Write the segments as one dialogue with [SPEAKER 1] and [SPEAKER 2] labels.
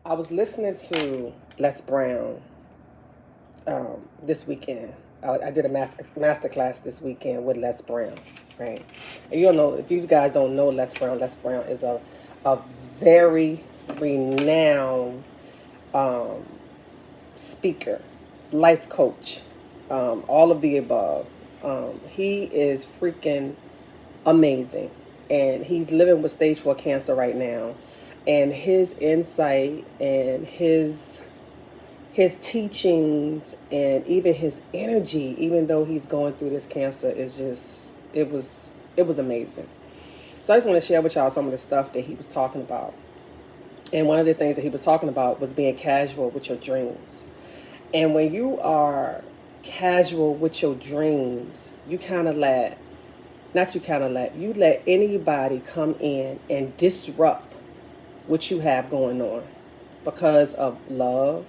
[SPEAKER 1] I was listening to Les Brown this weekend. I did a master class this weekend with Les Brown, right? And you don't know, if you guys don't know Les Brown is a very renowned um, speaker, life coach, all of the above. He is freaking amazing, and he's living with stage 4 cancer right now. And his insight and his teachings and even his energy, even though he's going through this cancer, is just it was amazing. So I just want to share with y'all some of the stuff that he was talking about. And one of the things that he was talking about was being casual with your dreams. And when you are casual with your dreams, you kind of let, not you kind of let, you let anybody come in and disrupt what you have going on because of love,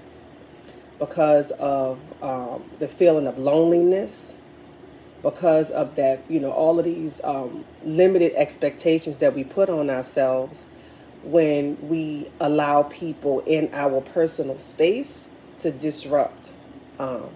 [SPEAKER 1] because of the feeling of loneliness, because of that, all of these limited expectations that we put on ourselves when we allow people in our personal space to disrupt um,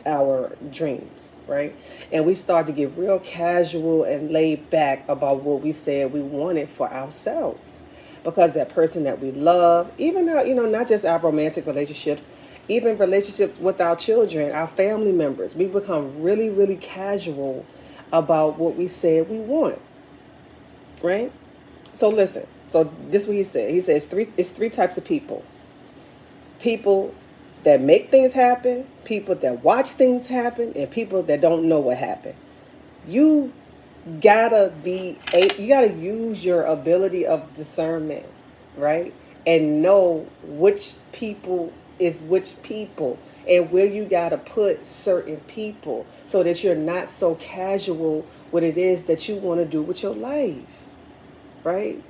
[SPEAKER 1] our dreams, right? And we start to get real casual and laid back about what we said we wanted for ourselves. Because that person that we love, even our, not just our romantic relationships, even relationships with our children, our family members, we become really, really casual about what we said we want, right? So listen. So this is what he said. He says it's three types of people. People that make things happen, people that watch things happen, and people that don't know what happened. You you gotta use your ability of discernment, right? And know which people is which people, and where you gotta put certain people, so that you're not so casual what it is that you want to do with your life, right?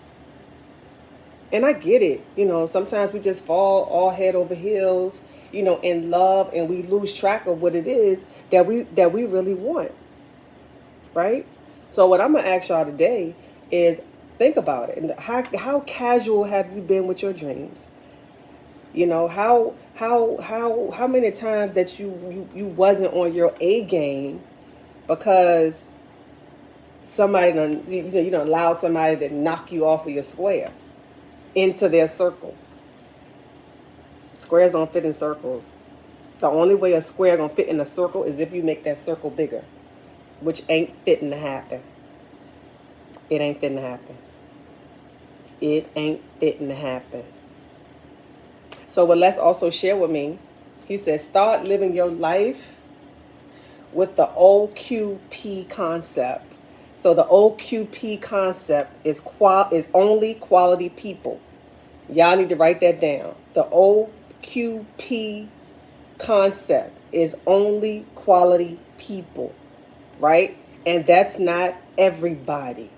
[SPEAKER 1] And I get it. Sometimes we just fall all head over heels, in love, and we lose track of what it is that we really want, right? So what I'm gonna ask y'all today is, think about it. And how casual have you been with your dreams? How many times that you wasn't on your A game because somebody you done allowed somebody to knock you off of your square into their circle. Squares don't fit in circles. The only way a square gonna fit in a circle is if you make that circle bigger, which ain't fitting to happen. It ain't fitting to happen. It ain't fitting to happen. So what Les also share with me, he says, start living your life with the OQP concept. So the OQP concept is only quality people. Y'all need to write that down. The OQP concept is only quality people, right? And that's not everybody.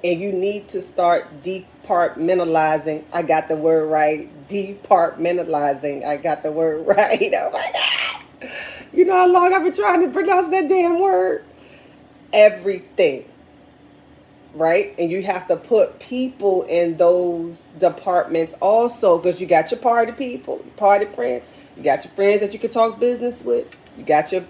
[SPEAKER 1] And you need to start departmentalizing. I got the word right. Departmentalizing. I got the word right. Oh my God. You know how long I've been trying to pronounce that damn word? Everything. Right? And you have to put people in those departments also, because you got your party people, your party friends. You got your friends that you can talk business with. You got your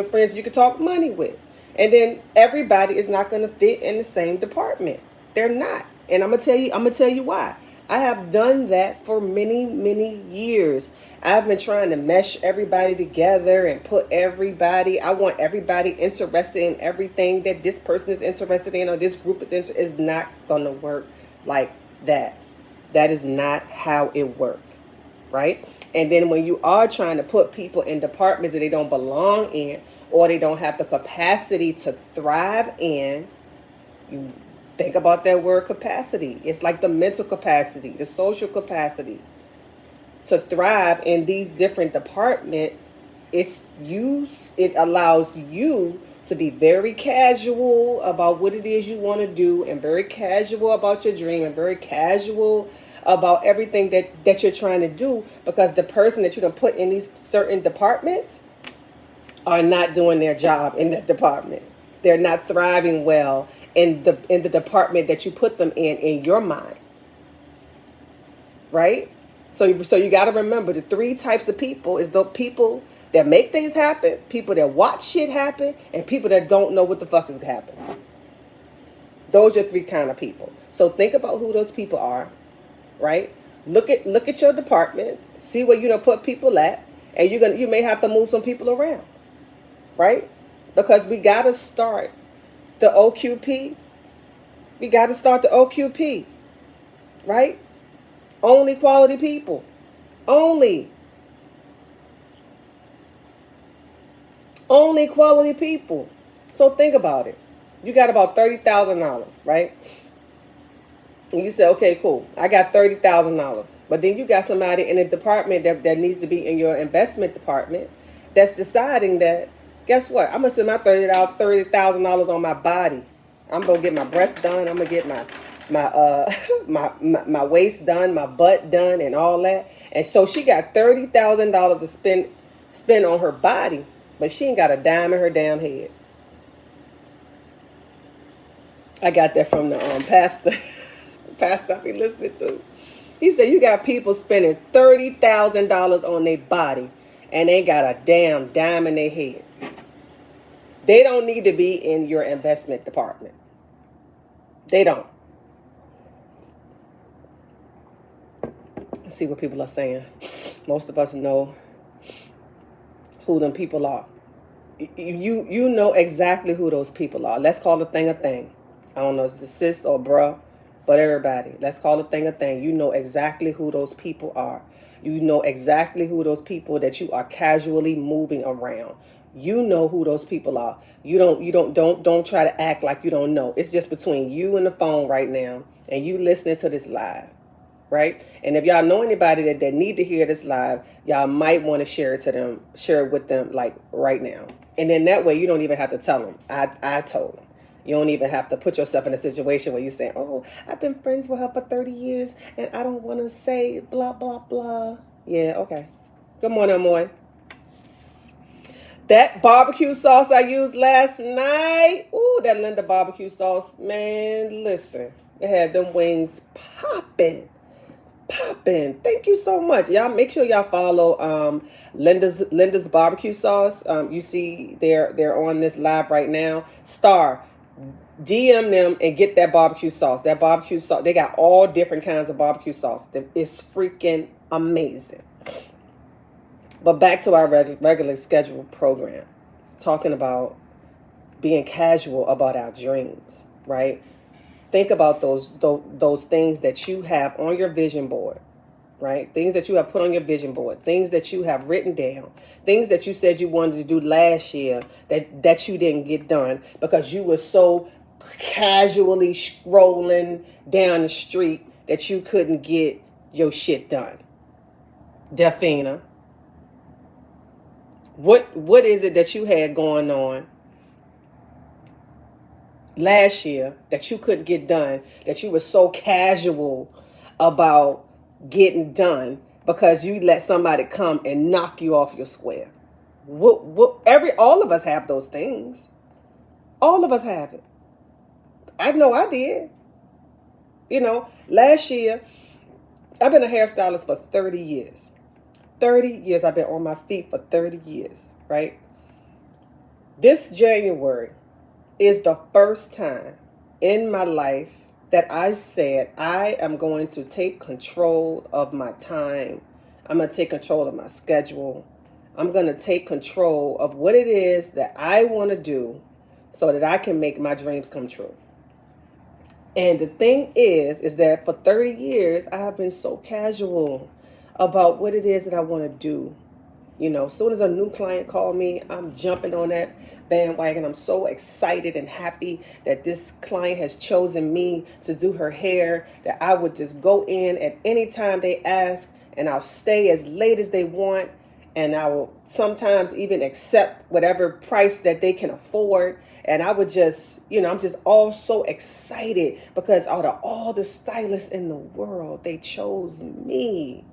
[SPEAKER 1] friends you can talk money with. And then everybody is not going to fit in the same department. They're not. And I'm going to tell you why. I have done that for many, many years. I've been trying to mesh everybody together and I want everybody interested in everything that this person is interested in, or this group is not going to work like that. That is not how it works, right? And then when you are trying to put people in departments that they don't belong in, or they don't have the capacity to thrive in, you think about that word capacity. It's like the mental capacity, the social capacity to thrive in these different departments. It allows you to be very casual about what it is you want to do, and very casual about your dream, and very casual about everything that you're trying to do, because the person that you're going to put in these certain departments are not doing their job in that department. They're not thriving well in the department that you put them in your mind. right? So you got to remember the three types of people is the people that make things happen, people that watch shit happen, and people that don't know what the fuck is happening. Those are three kind of people. So think about who those people are, right? Look at your departments, see where you don't put people at, and you may have to move some people around, right? Because we gotta start the OQP. We gotta start the OQP, right? Only quality people. Only quality people. So think about it. You got about $30,000, right? And you say, okay, cool. I got $30,000. But then you got somebody in a department that needs to be in your investment department that's deciding that, guess what? I'm gonna spend my $30,000 on my body. I'm gonna get my breasts done. I'm gonna get my my waist done, my butt done, and all that. And so she got $30,000 to spend on her body, but she ain't got a dime in her damn head. I got that from the pastor. Pastor I be listening to. He said you got people spending $30,000 on their body and they got a damn dime in their head. They don't need to be in your investment department. They don't. Let's see what people are saying. Most of us know who them people are. You know exactly who those people are. Let's call the thing a thing. I don't know if it's sis or bruh, but everybody, let's call a thing a thing. You know exactly who those people are. You know exactly who those people that you are casually moving around. You know who those people are. You don't try to act like you don't know. It's just between you and the phone right now and you listening to this live. Right? And if y'all know anybody that need to hear this live, y'all might want to share it with them like right now. And then that way you don't even have to tell them. I told them. You don't even have to put yourself in a situation where you say, oh, I've been friends with her for 30 years and I don't want to say blah, blah, blah. Yeah, okay. Good morning, Amoy. That barbecue sauce I used last night. Ooh, that Linda barbecue sauce. Man, listen. It had them wings popping. Thank you so much. Y'all make sure y'all follow Linda's barbecue sauce. You see they're on this live right now. Star, DM them and get that barbecue sauce. That barbecue sauce, they got all different kinds of barbecue sauce. It's freaking amazing. But back to our regular scheduled program, talking about being casual about our dreams, right? Think about those things that you have on your vision board, right? Things that you have put on your vision board, things that you have written down, things that you said you wanted to do last year that you didn't get done because you were so casually scrolling down the street that you couldn't get your shit done. Delphina, what is it that you had going on last year that you couldn't get done, that you were so casual about getting done because you let somebody come and knock you off your square? All of us have those things. All of us have it. I know I did. Last year, I've been a hairstylist for 30 years. 30 years. I've been on my feet for 30 years, right? This January is the first time in my life that I said I am going to take control of my time. I'm going to take control of my schedule. I'm going to take control of what it is that I want to do so that I can make my dreams come true. And the thing is that for 30 years, I have been so casual about what it is that I want to do. As soon as a new client called me, I'm jumping on that bandwagon. I'm so excited and happy that this client has chosen me to do her hair, that I would just go in at any time they ask, and I'll stay as late as they want, and I will sometimes even accept whatever price that they can afford. And I would just, I'm just all so excited because out of all the stylists in the world, they chose me.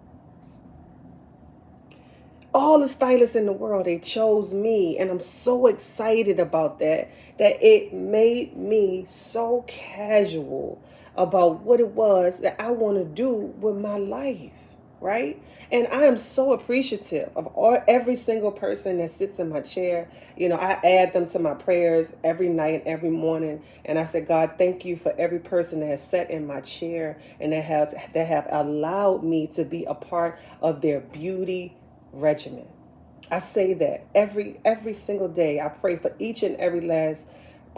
[SPEAKER 1] All the stylists in the world, they chose me. And I'm so excited about that it made me so casual about what it was that I want to do with my life, right? And I am so appreciative of every single person that sits in my chair. I add them to my prayers every night and every morning. And I said, God, thank you for every person that has sat in my chair and that have allowed me to be a part of their beauty regimen. I say that every single day. I pray for each and every last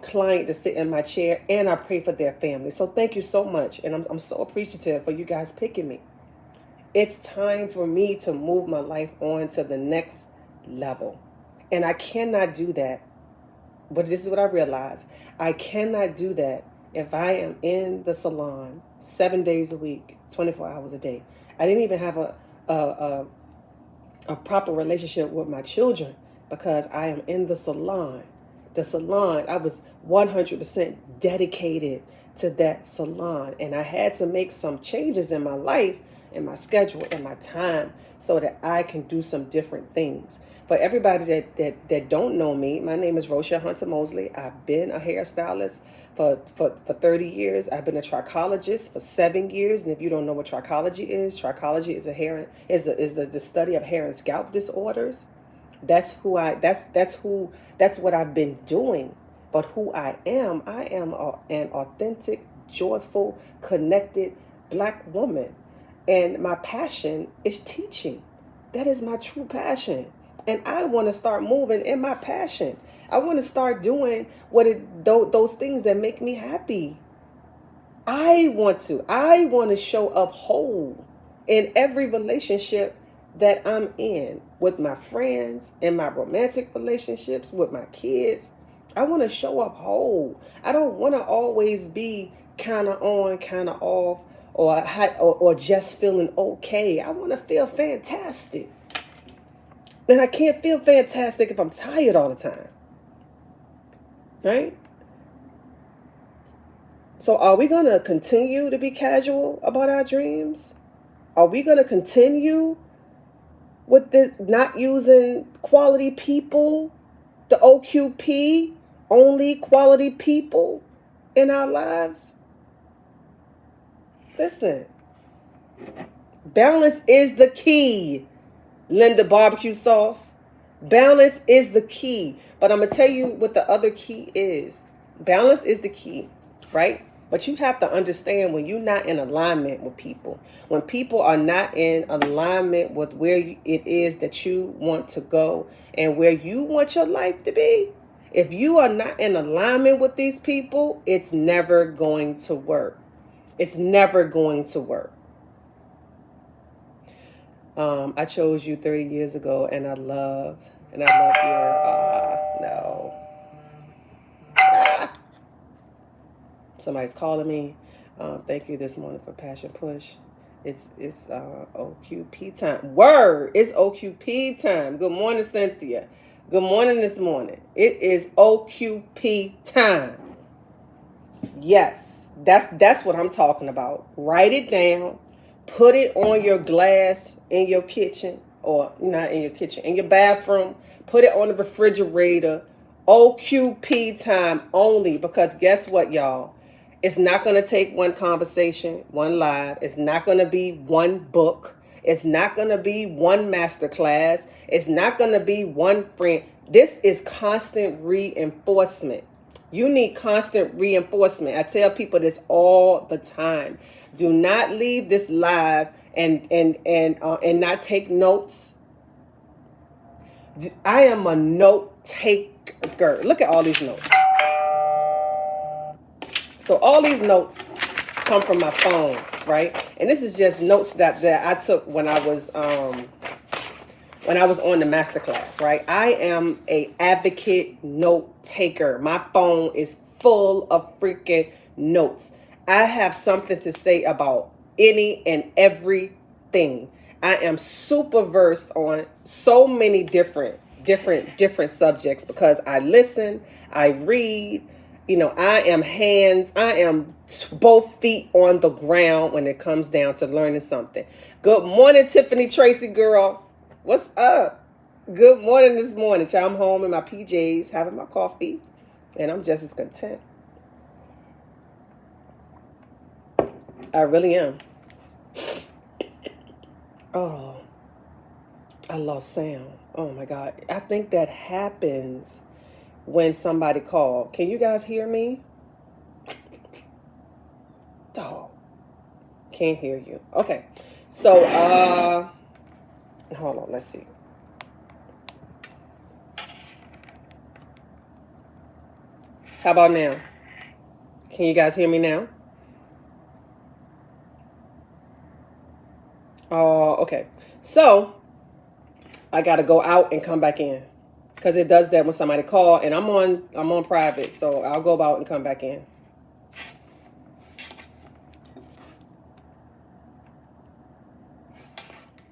[SPEAKER 1] client to sit in my chair, and I pray for their family. So thank you so much. And I'm so appreciative for you guys picking me. It's time for me to move my life on to the next level. And I cannot do that. But this is what I realized. I cannot do that if I am in the salon 7 days a week, 24 hours a day. I didn't even have a proper relationship with my children because I am in the salon. The salon, I was 100% dedicated to that salon. And I had to make some changes in my life, in my schedule, in my time, so that I can do some different things. For everybody that don't know me, my name is Rochelle Hunter Mosley. I've been a hairstylist for 30 years. I've been a trichologist for 7 years. And if you don't know what trichology is is the study of hair and scalp disorders. That's what I've been doing. But who I am an authentic, joyful, connected Black woman. And my passion is teaching. That is my true passion. And I want to start moving in my passion. I want to start doing those things that make me happy. I want to show up whole in every relationship that I'm in, with my friends, in my romantic relationships, with my kids. I want to show up whole. I don't want to always be kind of on, kind of off, or just feeling okay. I want to feel fantastic. And I can't feel fantastic if I'm tired all the time. Right? So are we going to continue to be casual about our dreams? Are we going to continue with the not using quality people, the OQP, only quality people in our lives? Listen, balance is the key. Linda Barbecue Sauce. Balance is the key. But I'm going to tell you what the other key is. Balance is the key, right? But you have to understand when you're not in alignment with people, when people are not in alignment with where it is that you want to go and where you want your life to be, if you are not in alignment with these people, it's never going to work. It's never going to work. I chose you 30 years ago, and I love your, no. Somebody's calling me. Thank you this morning for Passion Push. It's OQP time. Word, it's OQP time. Good morning, Cynthia. Good morning this morning. It is OQP time. Yes, that's what I'm talking about. Write it down. Put it on your glass in your kitchen, or not in your kitchen, in your bathroom. Put it on the refrigerator. OQP time only, because guess what, y'all? It's not going to take one conversation, one live. It's not going to be one book. It's not going to be one masterclass. It's not going to be one friend. This is constant reinforcement. You need constant reinforcement. I tell people this all the time. Do not leave this live and not take notes. I am a note taker. Look at all these notes. So all these notes come from my phone, right? And this is just notes that I took when I was on the masterclass, right? I am a advocate note taker. My phone is full of freaking notes. I have something to say about any and everything. I am super versed on so many different subjects because I listen, I read. I am both feet on the ground when it comes down to learning something. Good morning, Tiffany Tracy girl. What's up? Good morning this morning. I'm home in my PJs, having my coffee, and I'm just as content. I really am. Oh, I lost sound. Oh my God. I think that happens when somebody calls. Can you guys hear me? Oh, can't hear you. Okay. So, hold on. Let's see. How about now? Can you guys hear me now? Oh, okay. So, I got to go out and come back in because it does that when somebody call, and I'm on private, so I'll go out and come back in.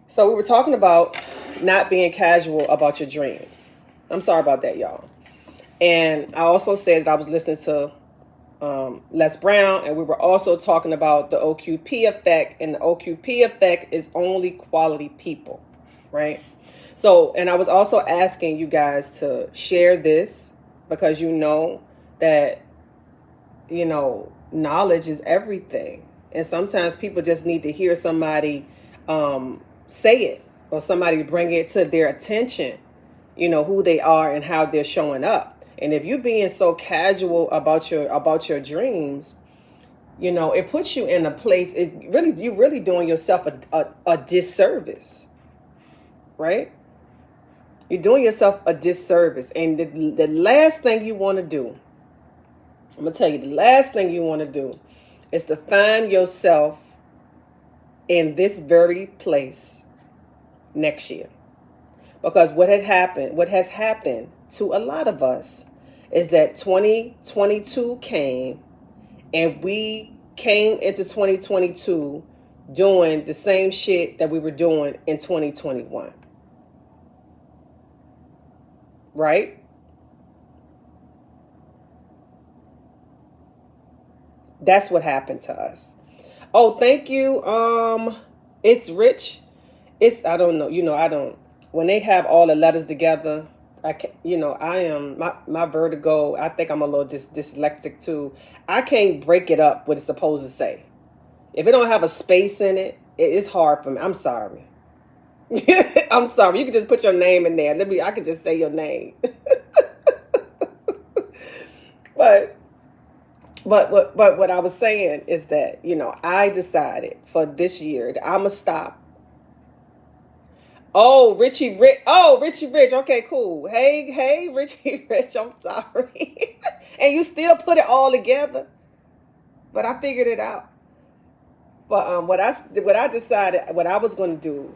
[SPEAKER 1] So we were talking about not being casual about your dreams. I'm sorry about that, y'all. And I also said that I was listening to Les Brown, and we were also talking about the OQP effect, and the OQP effect is only quality people, right? So, and I was also asking you guys to share this because you know that, knowledge is everything. And sometimes people just need to hear somebody say it, or somebody bring it to their attention, who they are and how they're showing up. And if you're being so casual about your dreams, it puts you in a place. You're really doing yourself a disservice, right? You're doing yourself a disservice. And the last thing you want to do, I'm gonna tell you, the last thing you want to do is to find yourself in this very place next year. Because what has happened to a lot of us is that 2022 came, and we came into 2022 doing the same shit that we were doing in 2021. Right? That's what happened to us. Oh, thank you. It's Rich. I don't know. I don't. When they have all the letters together, I can, I am my vertigo. I think I'm a little dyslexic too. I can't break it up what it's supposed to say. If it don't have a space in it, it's hard for me. I'm sorry. I'm sorry. You can just put your name in there. I can just say your name. But what I was saying is that, I decided for this year that I'm gonna stop. Oh, Richie Rich. Oh, Richie Rich. Okay, cool. Hey, Richie Rich. I'm sorry. And you still put it all together. But I figured it out. But what I decided what I was going to do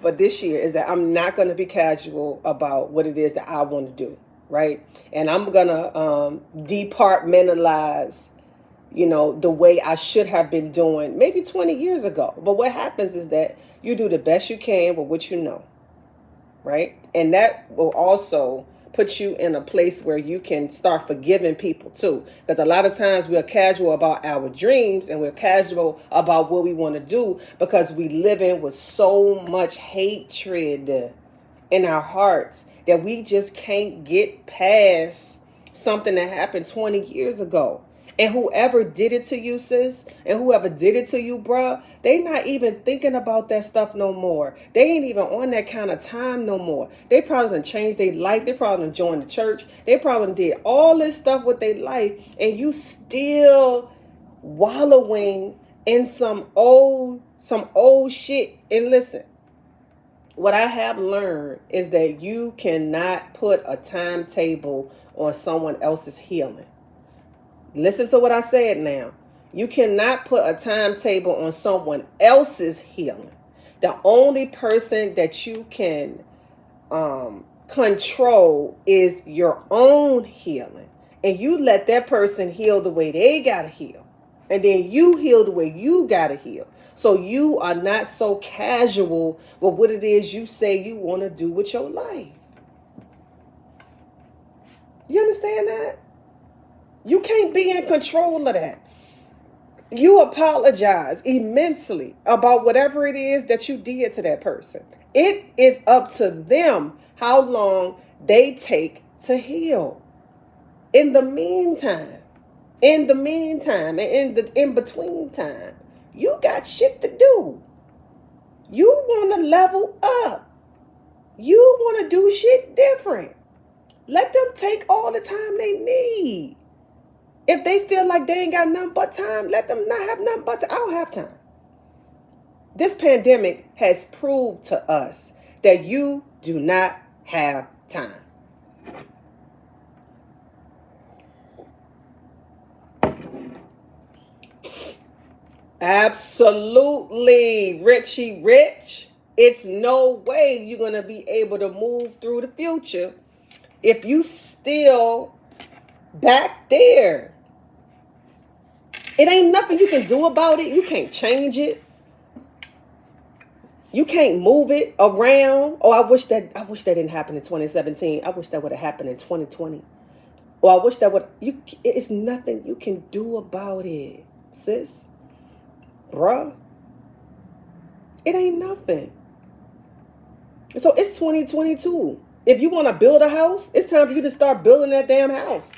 [SPEAKER 1] for this year is that I'm not going to be casual about what it is that I want to do, right? And I'm going to departmentalize, the way I should have been doing maybe 20 years ago. But what happens is that you do the best you can with what you know, right? And that will also put you in a place where you can start forgiving people too. Because a lot of times we're casual about our dreams, and we're casual about what we want to do because we live in with so much hatred in our hearts that we just can't get past something that happened 20 years ago. And whoever did it to you, sis, and whoever did it to you, bruh, they not even thinking about that stuff no more. They ain't even on that kind of time no more. They probably done changed their life. They probably done joined the church. They probably did all this stuff with their life, and you still wallowing in some old shit. And listen, what I have learned is that you cannot put a timetable on someone else's healing. Listen to what I said now. You cannot put a timetable on someone else's healing. The only person that you can control is your own healing. And you let that person heal the way they got to heal. And then you heal the way you got to heal. So you are not so casual with what it is you say you want to do with your life. You understand that? You can't be in control of that. You apologize immensely about whatever it is that you did to that person. It is up to them how long they take to heal. In the meantime, and in between time, You got shit to do. You want to level up. You want to do shit different. Let them take all the time they need. If they feel like they ain't got nothing but time, let them not have nothing but time. I don't have time. This pandemic has proved to us that you do not have time. Absolutely, Richie Rich. It's no way you're going to be able to move through the future if you still back there. It ain't nothing you can do about it. You can't change it. You can't move it around. Oh, I wish that didn't happen in 2017. I wish that would have happened in 2020. Or I wish that would. It's nothing you can do about it, sis. Bruh. It ain't nothing. So it's 2022. If you want to build a house, it's time for you to start building that damn house.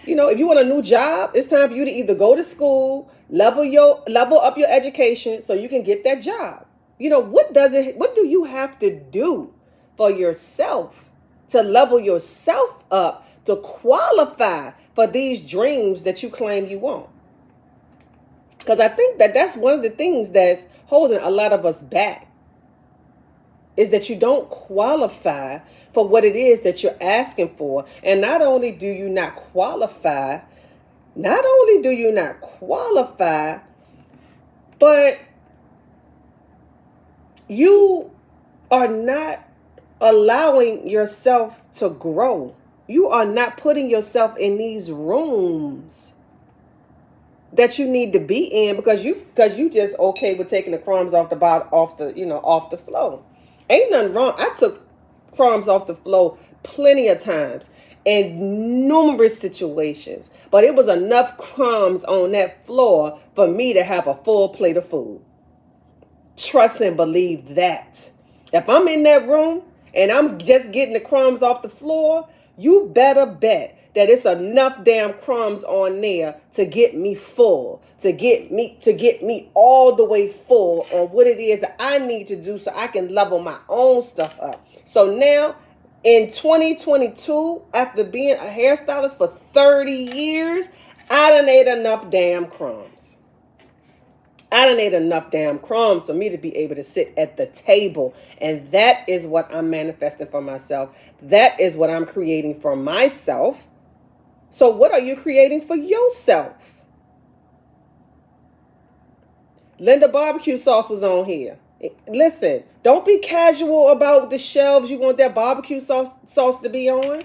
[SPEAKER 1] You know, if you want a new job, it's time for you to either go to school, level up your education so you can get that job. You know, what do you have to do for yourself to level yourself up to qualify for these dreams that you claim you want? Because I think that's one of the things that's holding a lot of us back, is that you don't qualify for what it is that you're asking for. And not only do you not qualify, but you are not allowing yourself to grow. You are not putting yourself in these rooms that you need to be in because you just okay with taking the crumbs off the floor. Ain't nothing wrong. I took crumbs off the floor plenty of times in numerous situations, but it was enough crumbs on that floor for me to have a full plate of food. Trust and believe that. If I'm in that room and I'm just getting the crumbs off the floor, you better bet that it's enough damn crumbs on there to get me full, to get me all the way full on what it is that I need to do so I can level my own stuff up. So now in 2022, after being a hairstylist for 30 years, I done ate enough damn crumbs. I done ate enough damn crumbs for me to be able to sit at the table. And that is what I'm manifesting for myself. That is what I'm creating for myself. So what are you creating for yourself? Linda barbecue sauce was on here. Listen, don't be casual about the shelves you want that barbecue sauce to be on.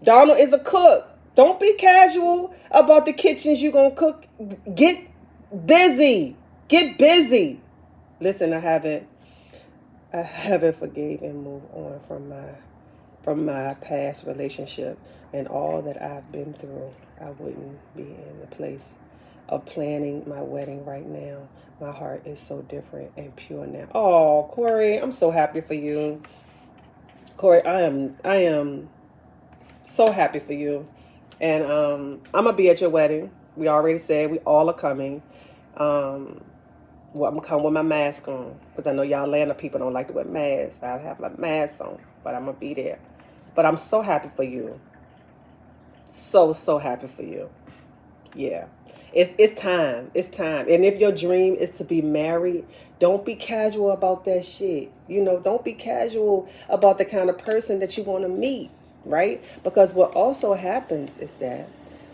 [SPEAKER 1] Donald is a cook. Don't be casual about the kitchens you're going to cook. Get busy. Get busy. Listen, I haven't forgave and moved on from my past relationship and all that I've been through. I wouldn't be in the place of planning my wedding right now. My heart is so different and pure now. Oh, Corey, I'm so happy for you. Corey, I am so happy for you. And I'm gonna be at your wedding. We already said we all are coming. I'm gonna come with my mask on because I know y'all Atlanta people don't like to wear masks. I have my mask on, but I'm gonna be there. But I'm so happy for you. So happy for you. Yeah. It's time. It's time. And if your dream is to be married, don't be casual about that shit. You know, don't be casual about the kind of person that you want to meet, right? Because what also happens is that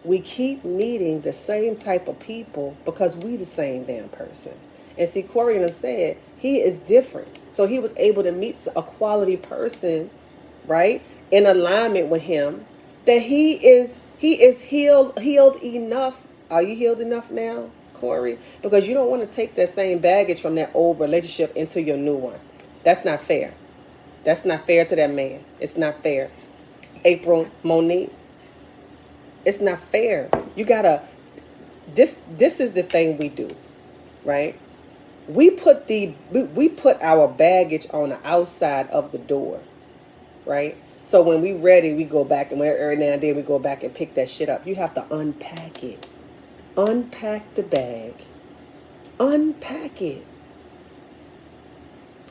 [SPEAKER 1] we keep meeting the same type of people because we the same damn person. And see, Corey said he is different. So he was able to meet a quality person, right? In alignment with him, that he is healed enough. Are you healed enough now, Corey? Because you don't want to take that same baggage from that old relationship into your new one. That's not fair. That's not fair to that man. It's not fair. April, Monique, it's not fair. You gotta, this is the thing we do, right? We put our baggage on the outside of the door, right? So when we ready, we go back, and every now and then we go back and pick that shit up. You have to unpack it. Unpack the bag. Unpack it.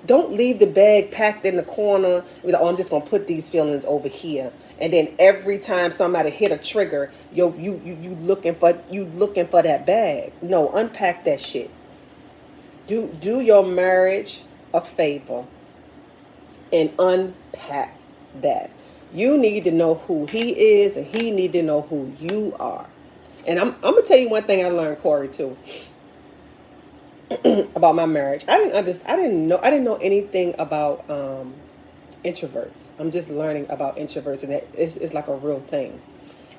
[SPEAKER 1] Don't leave the bag packed in the corner. Be like, oh, I'm just gonna put these feelings over here. And then every time somebody hit a trigger, you looking for that bag. No, unpack that shit. Do your marriage a favor and unpack that. You need to know who he is, and he need to know who you are. And I'm gonna tell you one thing I learned, Corey, too, about my marriage. I didn't know anything about introverts. I'm just learning about introverts, and that it's like a real thing.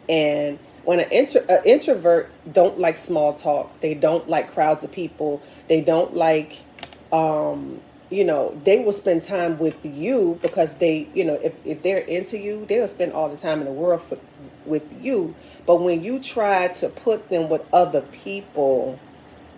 [SPEAKER 1] And when an introvert don't like small talk, they don't like crowds of people, they don't like, they will spend time with you because they, if they're into you, they'll spend all the time in the world with you. But when you try to put them with other people,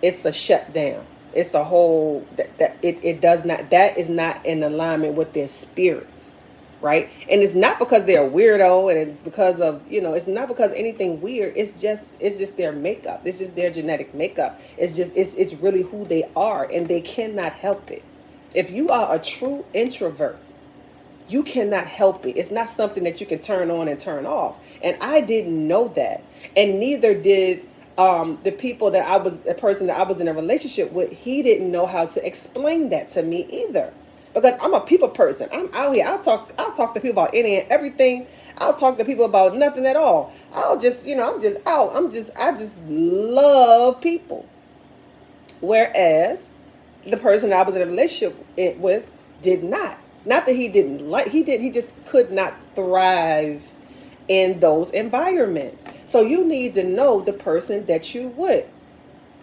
[SPEAKER 1] it's a shutdown. It's a whole that is not in alignment with their spirits, right? And it's not because they're a weirdo, and it's because of, it's not because anything weird. It's just their makeup. It's just their genetic makeup. It's really who they are, and they cannot help it. If you are a true introvert, you cannot help it. It's not something that you can turn on and turn off. And I didn't know that, and neither did the person that I was in a relationship with. He didn't know how to explain that to me either. Because I'm a people person. I'm out here. I'll talk to people about any and everything. I'll talk to people about nothing at all. I'm just out. I just love people. Whereas the person I was in a relationship with did not. Not that he didn't like, he just could not thrive in those environments. So you need to know the person that you would.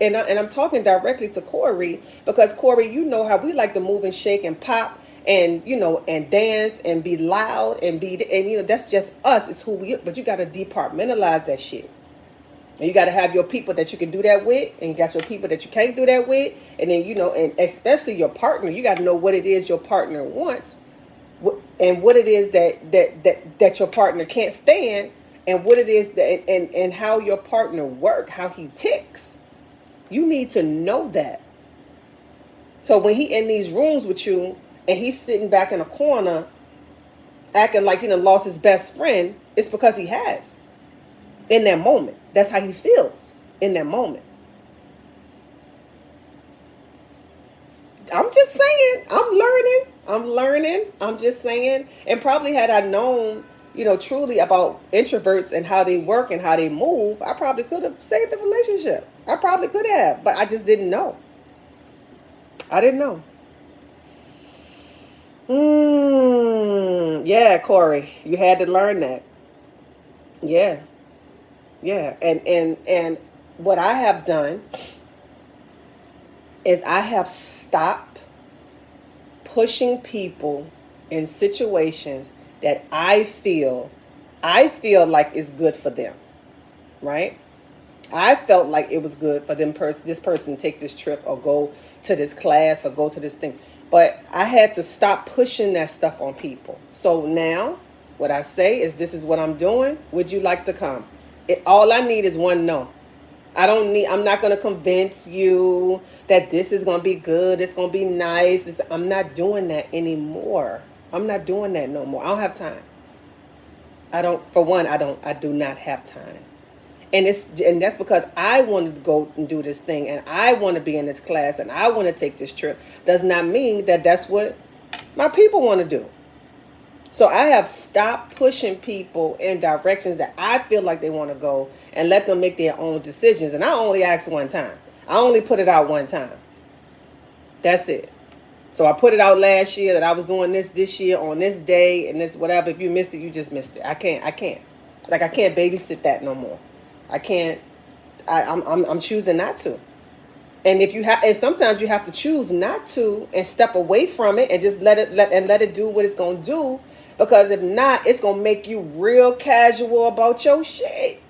[SPEAKER 1] And I'm talking directly to Corey, because Corey, you know how we like to move and shake and pop and and dance and be loud and that's just us. It's who we. But you got to departmentalize that shit. And you got to have your people that you can do that with, and you got your people that you can't do that with, and then and especially your partner. You got to know what it is your partner wants, and what it is that your partner can't stand, and what it is that and how your partner work, how he ticks. You need to know that. So when he in these rooms with you and he's sitting back in a corner acting like he done lost his best friend, it's because he has. In that moment. That's how he feels in that moment. I'm just saying. I'm learning. I'm just saying. And probably had I known, truly about introverts and how they work and how they move, I probably could have saved the relationship. I probably could have, but I just didn't know. I didn't know. Yeah, Corey, you had to learn that. Yeah. Yeah. And what I have done is I have stopped pushing people in situations that I feel like it's good for them, right? I felt like it was good for this person to take this trip or go to this class or go to this thing. But I had to stop pushing that stuff on people. So now what I say is, this is what I'm doing. Would you like to come? All I need is one no. I'm not going to convince you that this is going to be good. It's going to be nice. I'm not doing that anymore. I'm not doing that no more. I don't have time. I do not have time. And that's because I want to go and do this thing, and I want to be in this class, and I want to take this trip. Does not mean that that's what my people want to do. So I have stopped pushing people in directions that I feel like they want to go, and let them make their own decisions. And I only asked one time. I only put it out one time. That's it. So I put it out last year that I was doing this year on this day and this whatever. If you missed it, you just missed it. I can't. Like, I can't babysit that no more. I can't. I'm choosing not to. And and sometimes you have to choose not to and step away from it and just let it do what it's gonna do. Because if not, it's gonna make you real casual about your shit.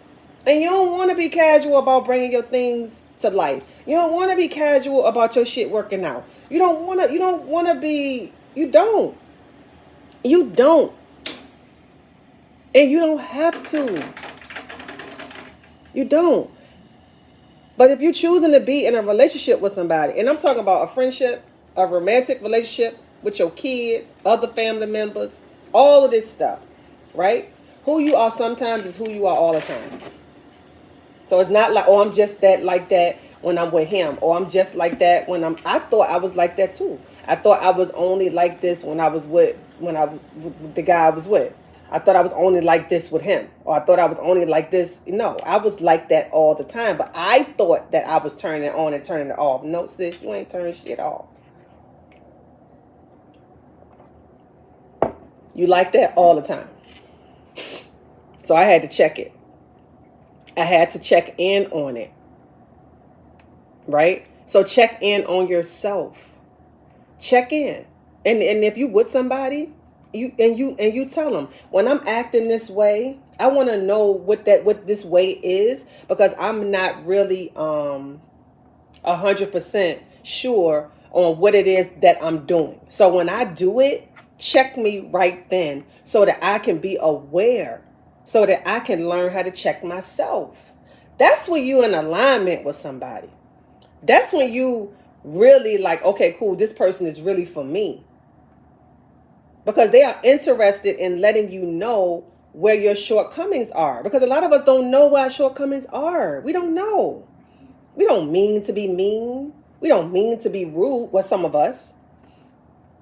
[SPEAKER 1] And you don't want to be casual about bringing your things to life. You don't want to be casual about your shit working out. You don't want to be. You don't. And you don't have to. You don't. But if you're choosing to be in a relationship with somebody, and I'm talking about a friendship, a romantic relationship with your kids, other family members, all of this stuff, right? Who you are sometimes is who you are all the time. So it's not like, oh, I'm just that like that when I'm with him, or I'm just like that when I thought I was like that too. I thought I was only like this when I was with the guy I was with. I thought I was only like this with him, or I thought I was only like this. No, I was like that all the time. But I thought that I was turning it on and turning it off. No, sis, you ain't turning shit off. You like that all the time. So I had to check it. I had to check in on it. Right? So check in on yourself. Check in. And if you with somebody, you tell them, when I'm acting this way, I want to know what this way is, because I'm not really 100% sure on what it is that I'm doing. So when I do it, check me right then so that I can be aware, so that I can learn how to check myself. That's when you're in alignment with somebody. That's when you really like, okay, cool, this person is really for me. Because they are interested in letting you know where your shortcomings are. Because a lot of us don't know what our shortcomings are. We don't know. We don't mean to be mean. We don't mean to be rude. Well, some of us.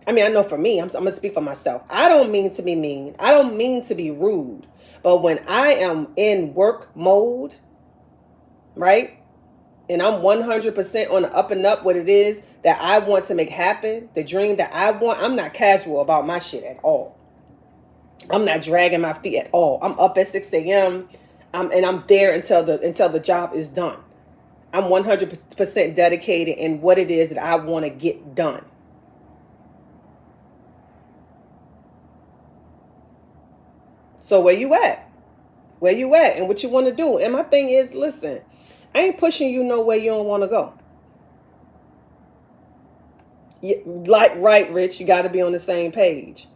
[SPEAKER 1] I mean, I know for me, I'm going to speak for myself. I don't mean to be mean. I don't mean to be rude. But when I am in work mode, right? And I'm 100% on the up and up what it is that I want to make happen, the dream that I want, I'm not casual about my shit at all. I'm not dragging my feet at all. I'm up at 6 a.m. And I'm there until the job is done. I'm 100% dedicated in what it is that I want to get done. So where you at? Where you at and what you want to do? And my thing is, listen, I ain't pushing you nowhere you don't want to go. Right, Rich, you got to be on the same page.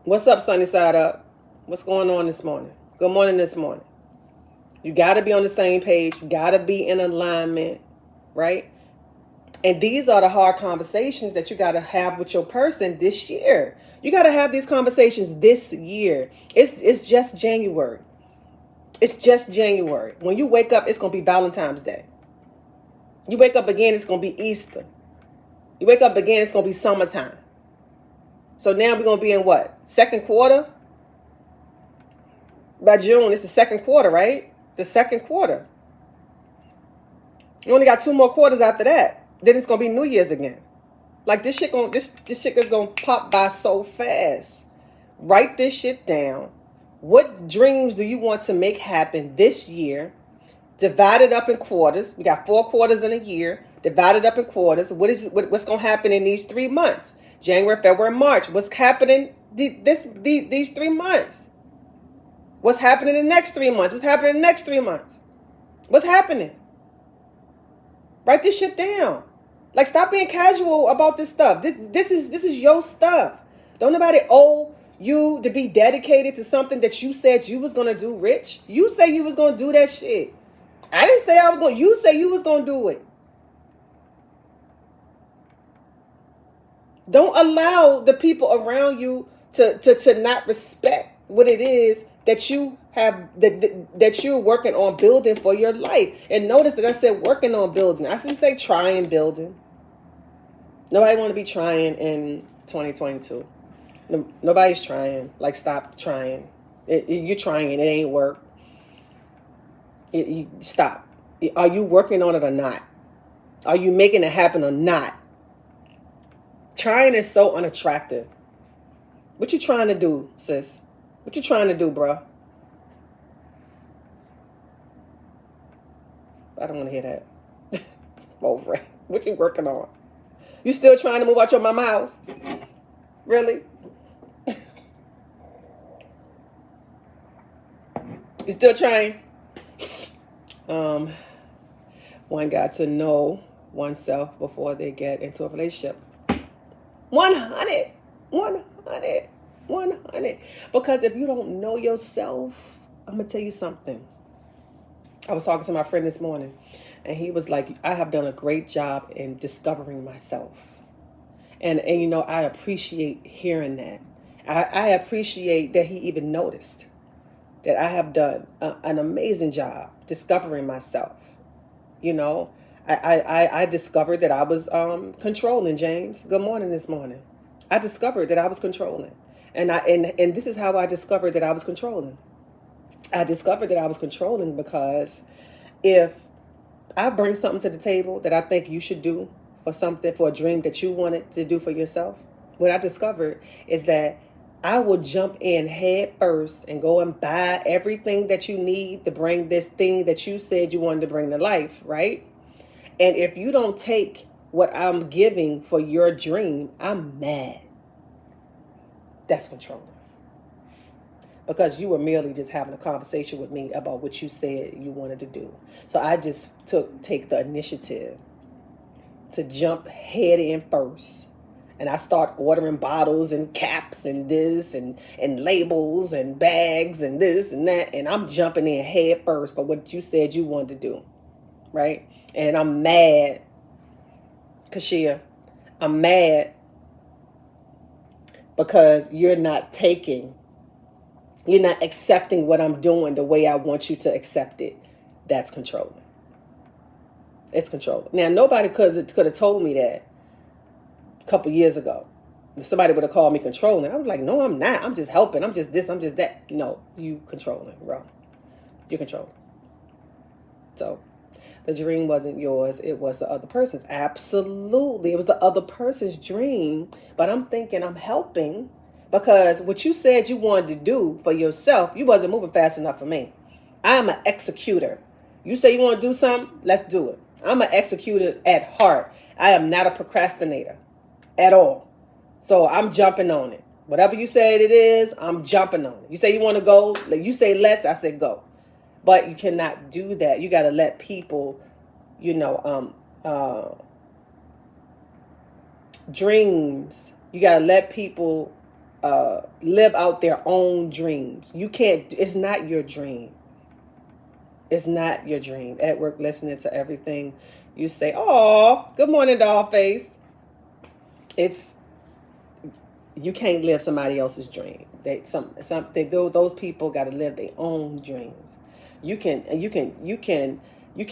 [SPEAKER 1] What's up, Sunny Side Up? What's going on this morning? Good morning this morning. You got to be on the same page. You got to be in alignment, right? And these are the hard conversations that you got to have with your person this year. You got to have these conversations this year. It's just January. It's just January. When you wake up, it's going to be Valentine's Day. You wake up again, it's going to be Easter. You wake up again, it's going to be summertime. So now we're going to be in what? Second quarter? By June, it's the second quarter, right? The second quarter. You only got 2 more quarters after that. Then it's going to be New Year's again. Like this shit is going to pop by so fast. Write this shit down. What dreams do you want to make happen this year? Divide it up in quarters. We got 4 quarters in a year. Divide it up in quarters. What's going to happen in these 3 months? January, February, March. What's happening these 3 months? What's happening in the next 3 months? What's happening in the next 3 months? What's happening? Write this shit down. Like, stop being casual about this stuff. This is your stuff. Don't nobody owe you to be dedicated to something that you said you was gonna do, Rich. You say you was gonna do that shit. I didn't say I was going. You say you was gonna do it. Don't allow the people around you to not respect what it is that you have that you're working on building for your life. And notice that I said working on building. I didn't say trying building. Nobody want to be trying in 2022. Nobody's trying. Like, stop trying. You're trying and it ain't work. Stop. Are you working on it or not? Are you making it happen or not? Trying is so unattractive. What you trying to do, sis? What you trying to do, bro? I don't want to hear that. Over it. What you working on? You still trying to move out your mama house? Really? You still trying? One got to know oneself before they get into a relationship. 100. Because if you don't know yourself, I'm going to tell you something. I was talking to my friend this morning, and he was like, I have done a great job in discovering myself. And you know, I appreciate hearing that. I appreciate that he even noticed that I have done an amazing job discovering myself. You know, I discovered that I was controlling, James. Good morning this morning. I discovered that I was controlling. And this is how I discovered that I was controlling. I discovered that I was controlling because if I bring something to the table that I think you should do for something, for a dream that you wanted to do for yourself, what I discovered is that I will jump in head first and go and buy everything that you need to bring this thing that you said you wanted to bring to life, right? And if you don't take what I'm giving for your dream, I'm mad. That's controlling. Because you were merely just having a conversation with me about what you said you wanted to do. So I just take the initiative to jump head in first. And I start ordering bottles and caps and this and labels and bags and this and that. And I'm jumping in head first for what you said you wanted to do. Right? And I'm mad, Kashia. I'm mad because you're not accepting what I'm doing the way I want you to accept it. That's controlling. It's controlling. Now, nobody could have told me that a couple years ago. If somebody would have called me controlling, I was like, no, I'm not. I'm just helping. I'm just this. I'm just that. No, you controlling, bro. You're controlling. So the dream wasn't yours. It was the other person's. Absolutely. It was the other person's dream. But I'm thinking I'm helping because what you said you wanted to do for yourself, you wasn't moving fast enough for me. I am an executor. You say you want to do something, let's do it. I'm an executor at heart. I am not a procrastinator at all. So I'm jumping on it. Whatever you said it is, I'm jumping on it. You say you want to go, you say let's, I say go. But you cannot do that. You got to let people, dreams. You got to let people live out their own dreams. You can't, it's not your dream. It's not your dream. At work, listening to everything you say. Oh, good morning, Dollface. You can't live somebody else's dream. Those people got to live their own dreams. You can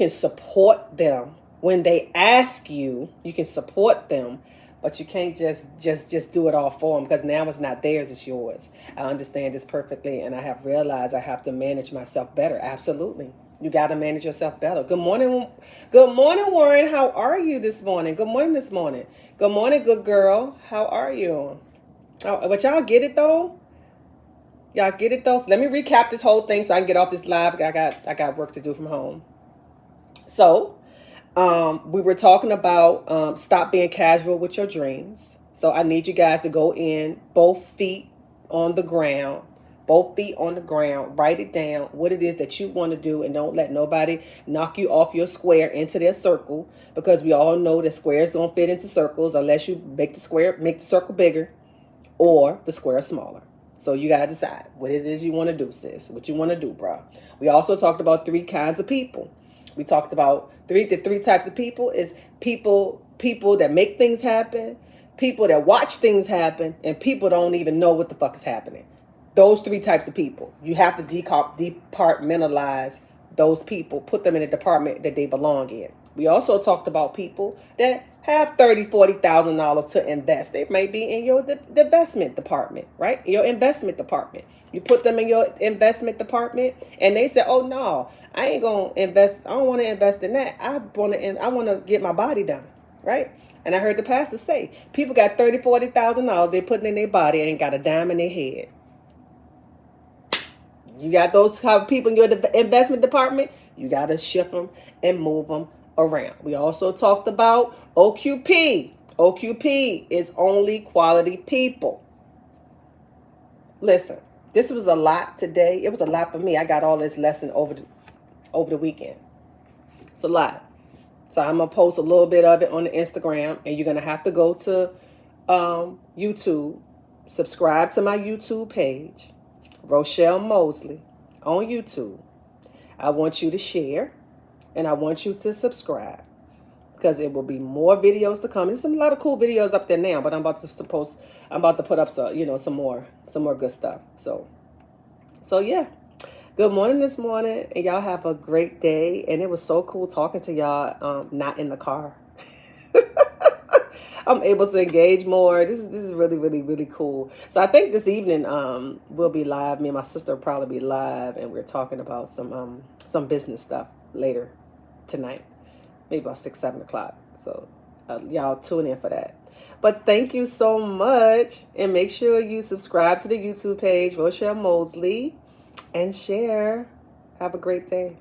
[SPEAKER 1] support them when they ask you. You can support them, but you can't just do it all for them because now it's not theirs, it's yours. I understand this perfectly, and I have realized I have to manage myself better. Absolutely. You got to manage yourself better. Good morning, Warren. How are you this morning? Good morning this morning. Good morning, good girl. How are you? Oh, but y'all get it though? Y'all get it though? So let me recap this whole thing so I can get off this live. I got work to do from home. So we were talking about stop being casual with your dreams. So I need you guys to go in, both feet on the ground. Both feet on the ground. Write it down, what it is that you want to do, and don't let nobody knock you off your square into their circle, because we all know that squares don't fit into circles unless you make the circle bigger or the square smaller. So you got to decide what it is you want to do, sis. What you want to do, bro. We also talked about 3 kinds of people. We talked about the three types of people is people that make things happen, people that watch things happen, and people don't even know what the fuck is happening. Those 3 types of people. You have to departmentalize those people, put them in a department that they belong in. We also talked about people that have $30,000, $40,000 to invest. They may be in your investment department, right? Your investment department. You put them in your investment department, and they say, "Oh no, I ain't gonna invest. I don't want to invest in that. I want to get my body done, right?" And I heard the pastor say, people got $30,000, $40,000 they putting in their body and ain't got a dime in their head. You got those kind of people in your investment department, you got to shift them and move them around. We also talked about OQP. OQP is only quality people. Listen, this was a lot today. It was a lot for me. I got all this lesson over the weekend. It's a lot. So I'm going to post a little bit of it on the Instagram, and you're going to have to go to YouTube, subscribe to my YouTube page, Rochelle Mosley on YouTube. I want you to share, and I want you to subscribe, because it will be more videos to come. There's a lot of cool videos up there now, but I'm about to put up some more good stuff. So yeah. Good morning this morning, and y'all have a great day. And it was so cool talking to y'all, not in the car. I'm able to engage more. This is really, really, really cool. So I think this evening we'll be live. Me and my sister will probably be live, and we're talking about some business stuff later tonight, maybe about 6-7 o'clock. So y'all tune in for that. But thank you so much, and make sure you subscribe to the YouTube page, Rochelle Mosley, and share. Have a great day.